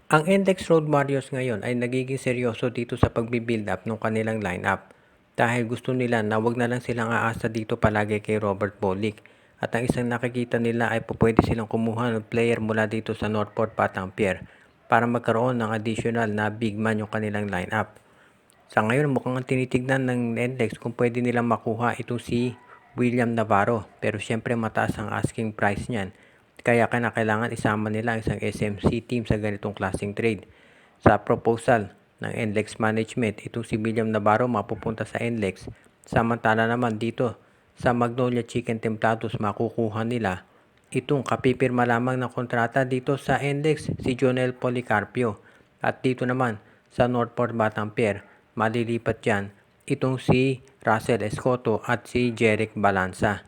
Ang Index Road Warriors ngayon ay nagiging seryoso dito sa pagbi-build up ng kanilang lineup dahil gusto nila na wag na lang silang aasa dito palagi kay Robert Bolick. At ang isang nakikita nila ay pwede silang kumuha ng player mula dito sa Northport Patang Pier para magkaroon ng additional na big man yung kanilang lineup. Sa ngayon mukhang tinitignan ng Index kung pwede nilang makuha itong si William Navarro, pero syempre mataas ang asking price niyan. Kaya kailangan isama nila ang isang SMC team sa ganitong klaseng trade. Sa proposal ng NLEX Management, itong si William Navarro mapupunta sa NLEX. Samantala naman dito sa Magnolia Chicken Templados makukuha nila itong kapipirma lamang ng kontrata dito sa NLEX, si Jonel Policarpio. At dito naman sa Northport Batang Pier, malilipat dyan itong si Russell Escoto at si Jeric Balanza.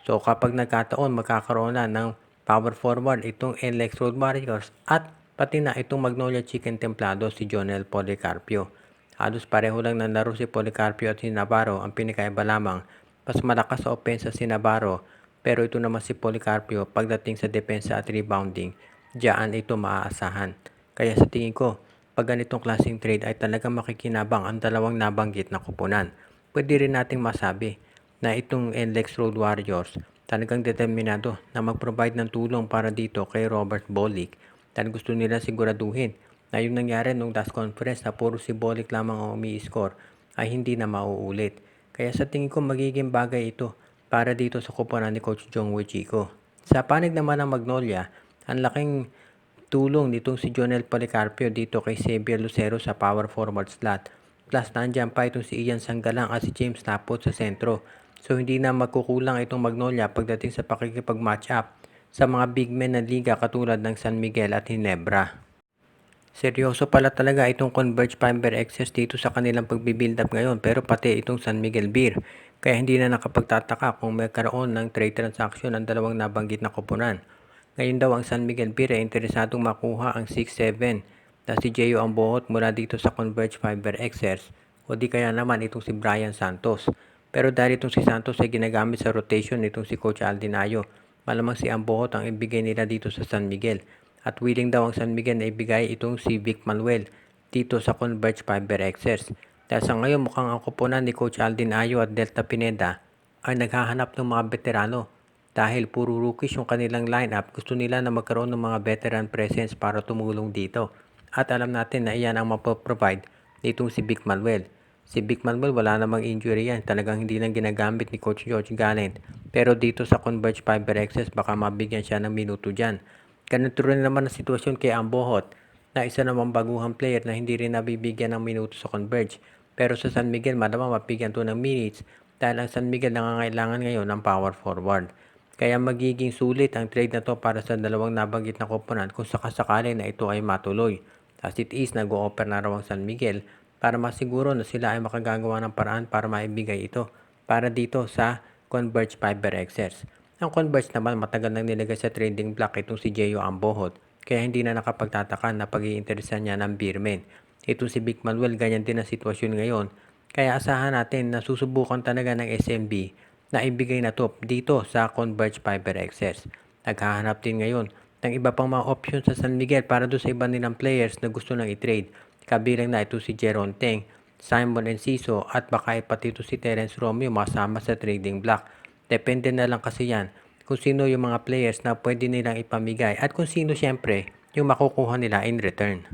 So kapag nagkataon, magkakaroon na ng power forward itong NLEX Road Warriors at pati na itong Magnolia Chicken Templado si Jonel Policarpio. Halos pareho lang ng laro si Policarpio at si Navarro, ang pinakaiba lamang mas malakas sa opensa si Navarro, pero ito naman si Policarpio pagdating sa depensa at rebounding, diyan ito maaasahan. Kaya sa tingin ko, pag ganitong klaseng trade ay talagang makikinabang ang dalawang nabanggit na kupunan. Pwede rin nating masabi na itong NLEX Road Warriors talagang determinado na mag-provide ng tulong para dito kay Robert Bolick dahil gusto nila siguraduhin na yung nangyari nung last conference na puro si Bolick lamang ang umi-score ay hindi na mauulit. Kaya sa tingin ko magiging bagay ito para dito sa kupunan ni Coach Jong Chico. Sa panig naman ng Magnolia, ang laking tulong nitong si Jonel Policarpio dito kay Xavier Lucero sa power forward slot. Plus nandiyan pa itong si Ian Sanggalang at si James Lapot sa sentro. So hindi na magkukulang itong Magnolia pagdating sa pakikipag-match up sa mga big men ng liga katulad ng San Miguel at Ginebra. Seryoso pala talaga itong Converge Fiber Excess dito sa kanilang pagbibuild up ngayon, pero pati itong San Miguel Beer. Kaya hindi na nakapagtataka kung may karoon ng trade transaction ang dalawang nabanggit na koponan. Ngayon daw ang San Miguel Beer ay interesadong makuha ang 6'7" na si Jeyo Ambohot mula dito sa Converge Fiber Excess o di kaya naman itong si Brian Santos. Pero dahil itong si Santos ay ginagamit sa rotation nitong si Coach Aldinayo, malamang si Ambohot ang ibigay nila dito sa San Miguel. At willing daw ang San Miguel na ibigay itong si Vic Manuel dito sa Converge Fiber Excess. Dahil sa ngayon mukhang ang kupunan ni Coach Aldin Ayo at Delta Pineda ay naghahanap ng mga veterano. Dahil puro rookies yung kanilang lineup, gusto nila na magkaroon ng mga veteran presence para tumulong dito. At alam natin na iyan ang mapoprovide nitong si Vic Manuel. Si Vic Manuel wala namang injury yan, talagang hindi lang ginagamit ni Coach George Gallant. Pero dito sa Converge Fiber Excess baka mabigyan siya ng minuto dyan. Ganito rin naman ang sitwasyon kay Ambohot na isa namang baguhang player na hindi rin nabibigyan ng minuto sa Converge. Pero sa San Miguel malamang mabigyan to ng minutes dahil ang San Miguel nangangailangan ngayon ng power forward. Kaya magiging sulit ang trade na to para sa dalawang nabanggit na koponan kung sakasakali na ito ay matuloy. As it is, nag-o-offer na raw ang San Miguel para masiguro na sila ay makagagawa ng paraan para maibigay ito para dito sa Converge Fiber Excess. Ang Converge naman matagal nang nilagay sa trading block itong si Jeyo Ambohot, kaya hindi na nakapagtataka na pag-iinteresan niya ng Beermen. Ito si Vic Manuel, ganyan din ang sitwasyon ngayon, kaya asahan natin na susubukan talaga ng SMB na ibigay na to dito sa Converge Fiber Excess. Naghahanap din ngayon ng iba pang mga options sa San Miguel para doon sa iba nilang players na gusto nang i-trade. Kabilang na ito si Jeron Teng, Simon Enciso at baka pati ito si Terence Romeo masama sa trading block. Depende na lang kasi yan kung sino yung mga players na pwede nilang ipamigay at kung sino syempre yung makukuha nila in return.